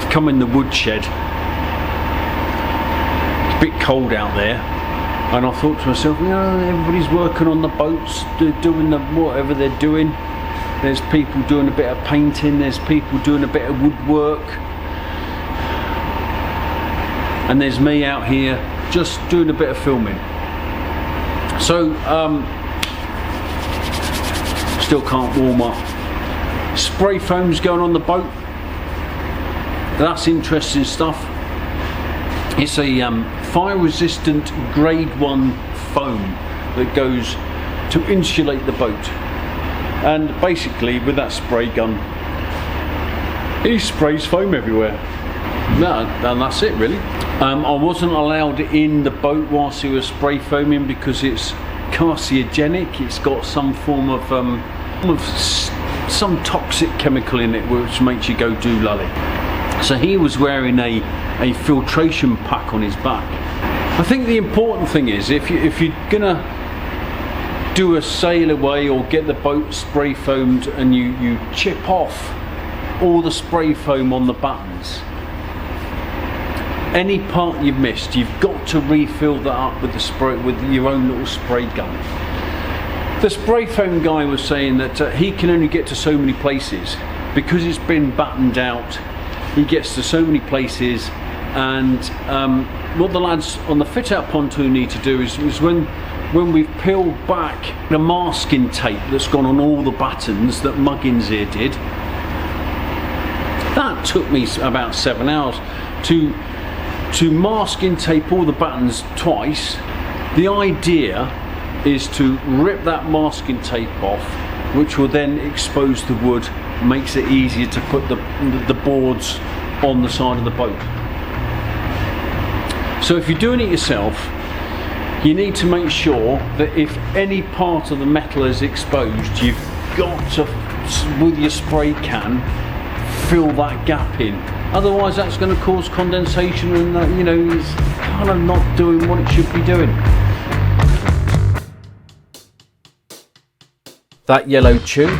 I've come in the woodshed. It's a bit cold out there, and I thought to myself, you know, everybody's working on the boats, they're doing whatever they're doing. There's people doing a bit of painting, there's people doing a bit of woodwork, and there's me out here just doing a bit of filming. So still can't warm up. Spray foam's going on the boat. That's interesting stuff. It's a fire resistant grade 1 foam that goes to insulate the boat, and basically with that spray gun he sprays foam everywhere. And that's it really. I wasn't allowed in the boat whilst he was spray foaming because it's carcinogenic. It's got some form of some toxic chemical in it which makes you go doolally. So he was wearing a filtration pack on his back. I think the important thing is if you're gonna do a sail away or get the boat spray foamed and you chip off all the spray foam on the batons, any part you've missed, you've got to refill that up with the spray, with your own little spray gun. The spray foam guy was saying that he can only get to so many places because it's been battened out. He gets to so many places, and what the lads on the fit out pontoon need to do is when we've peeled back the masking tape that's gone on all the batons that Muggins here did. That took me about 7 hours to masking tape all the batons twice. The idea is to rip that masking tape off, which will then expose the wood, makes it easier to put the boards on the side of the boat. So if you're doing it yourself, you need to make sure that if any part of the metal is exposed, you've got to, with your spray can, fill that gap in. Otherwise that's going to cause condensation, and you know, it's kind of not doing what it should be doing. That yellow tube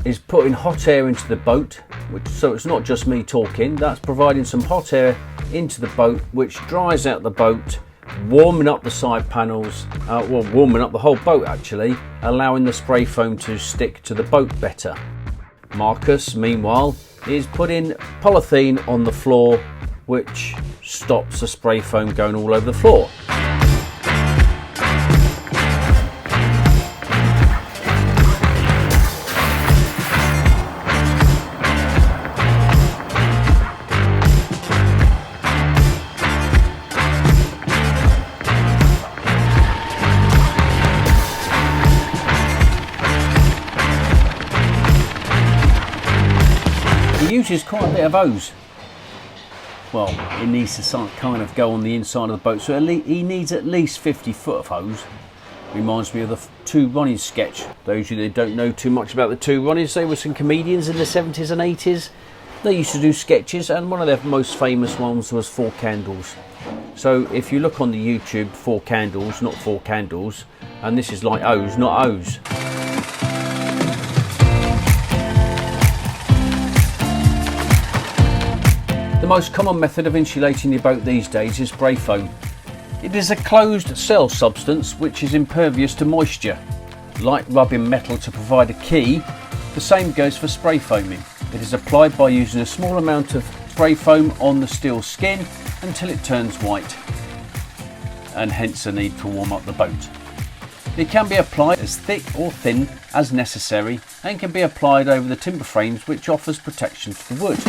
is putting hot air into the boat, so it's not just me talking, that's providing some hot air into the boat, which dries out the boat, warming up the side panels, well, warming up the whole boat actually, allowing the spray foam to stick to the boat better. Marcus, meanwhile, is putting polythene on the floor, which stops the spray foam going all over the floor. Uses quite a bit of hose. Well, it needs to kind of go on the inside of the boat, so he needs at least 50 foot of hose. Reminds me of the Two Ronnies sketch. Those of you that don't know too much about the Two Ronnies, they were some comedians in the 70s and 80s. They used to do sketches, and one of their most famous ones was Four Candles. So if you look on the YouTube, Four Candles, not Four Candles, and this is like hose, not hose. The most common method of insulating your boat these days is spray foam. It is a closed cell substance which is impervious to moisture. Like rubbing metal to provide a key, the same goes for spray foaming. It is applied by using a small amount of spray foam on the steel skin until it turns white, and hence the need to warm up the boat. It can be applied as thick or thin as necessary, and can be applied over the timber frames, which offers protection to the wood.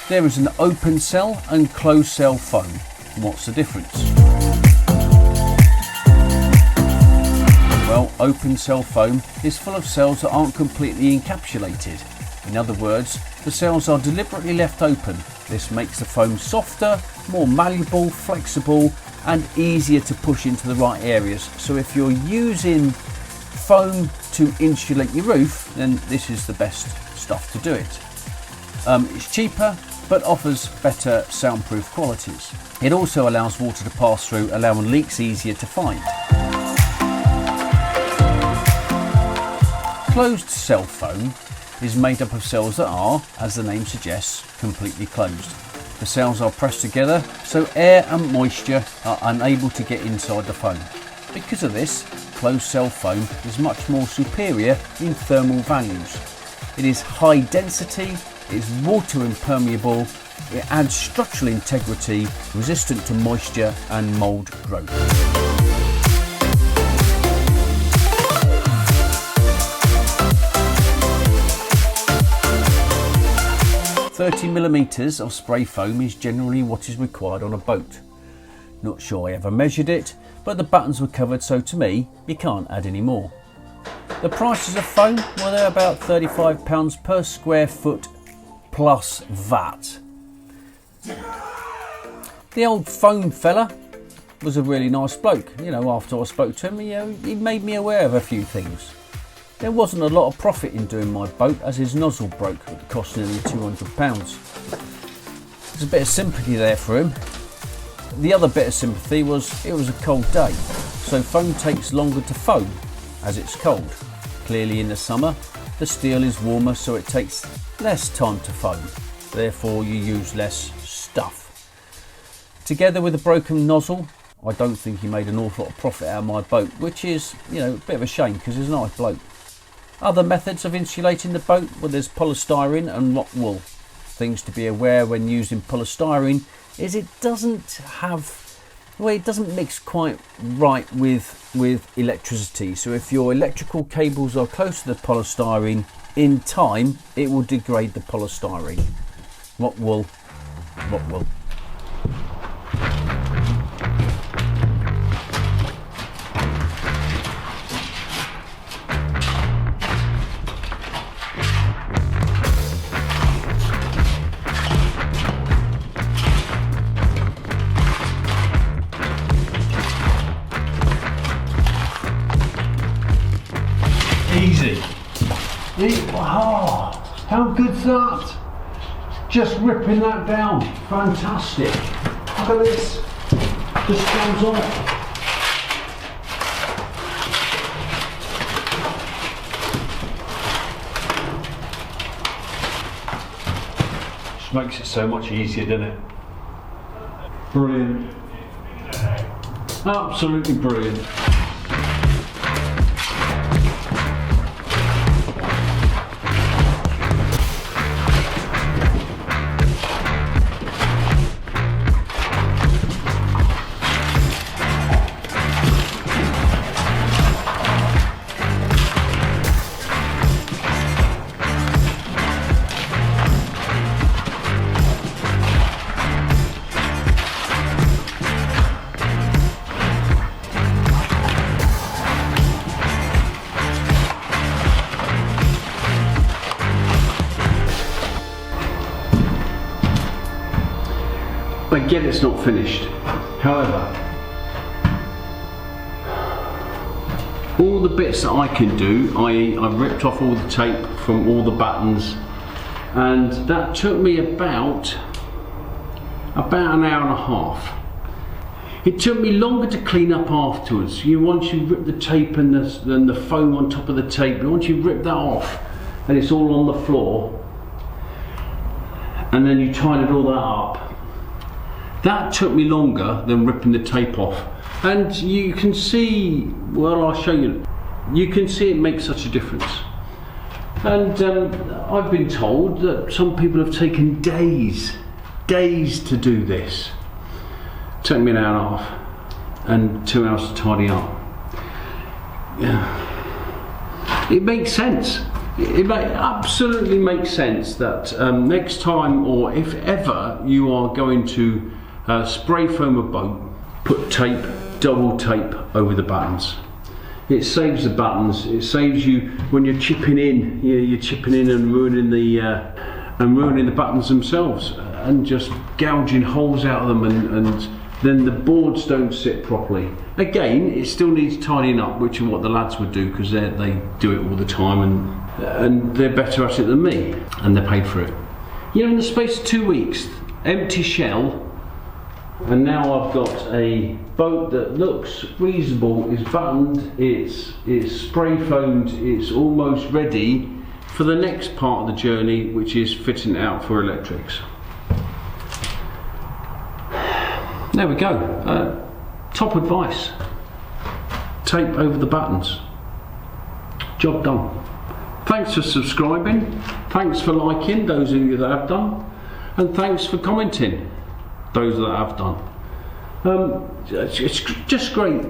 There is an open cell and closed cell foam. What's the difference? Well, open cell foam is full of cells that aren't completely encapsulated. In other words, the cells are deliberately left open This makes the foam softer, more malleable, flexible and easier to push into the right areas. So if you're using foam to insulate your roof, then this is the best stuff to do it. It's cheaper but offers better soundproof qualities. It also allows water to pass through, allowing leaks easier to find. Closed cell foam is made up of cells that are, as the name suggests, completely closed. The cells are pressed together so air and moisture are unable to get inside the foam. Because of this, closed cell foam is much more superior in thermal values. It is high density, it is water impermeable, it adds structural integrity, resistant to moisture and mould growth. 30mm of spray foam is generally what is required on a boat. Not sure I ever measured it, but the buttons were covered, so to me, you can't add any more. The prices of foam, well, they're about £35 per square foot plus VAT. The old foam fella was a really nice bloke. You know, after I spoke to him, he made me aware of a few things. There wasn't a lot of profit in doing my boat, as his nozzle broke, it cost nearly £200. There's a bit of sympathy there for him. The other bit of sympathy was it was a cold day, so foam takes longer to foam as it's cold. Clearly in the summer, the steel is warmer, so it takes less time to foam. Therefore you use less stuff. Together with a broken nozzle, I don't think he made an awful lot of profit out of my boat, which is, you know, a bit of a shame because he's a nice bloke. Other methods of insulating the boat, well, there's polystyrene and rock wool. Things to be aware when using polystyrene is it doesn't mix quite right with electricity. So if your electrical cables are close to the polystyrene, in time it will degrade the polystyrene. Rock wool, rock wool. Easy. Oh, how good's that? Just ripping that down. Fantastic. Look at this. Just stands on it. Just makes it so much easier, doesn't it? Brilliant. Absolutely brilliant. I get it's not finished. However, all the bits that I can do, i.e. I've ripped off all the tape from all the buttons, and that took me about an hour and a half. It took me longer to clean up afterwards. Once you rip the tape and the foam on top of the tape, once you rip that off and it's all on the floor, and then you tidied all that up, that took me longer than ripping the tape off. And you can see, well, I'll show you, you can see it makes such a difference. And I've been told that some people have taken days to do this. It took me an hour and a half and 2 hours to tidy up. Yeah. It makes sense. It absolutely makes sense that next time, or if ever you are going to spray foam a boat, put tape, double tape over the buttons. It saves the buttons, it saves you when you're chipping in, you're chipping in and ruining the and ruining the buttons themselves and just gouging holes out of them, and then the boards don't sit properly. Again, it still needs tidying up, which is what the lads would do, because they do it all the time, and they're better at it than me, and they're paid for it. You know, in the space of 2 weeks, empty shell, and now I've got a boat that looks reasonable, is buttoned, it's spray foamed, it's almost ready for the next part of the journey, which is fitting it out for electrics. There we go. Top advice. Tape over the buttons. Job done. Thanks for subscribing. Thanks for liking, those of you that have done. And thanks for commenting, those that have done. It's just great.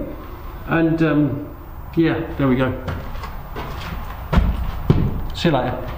And yeah, there we go. See you later.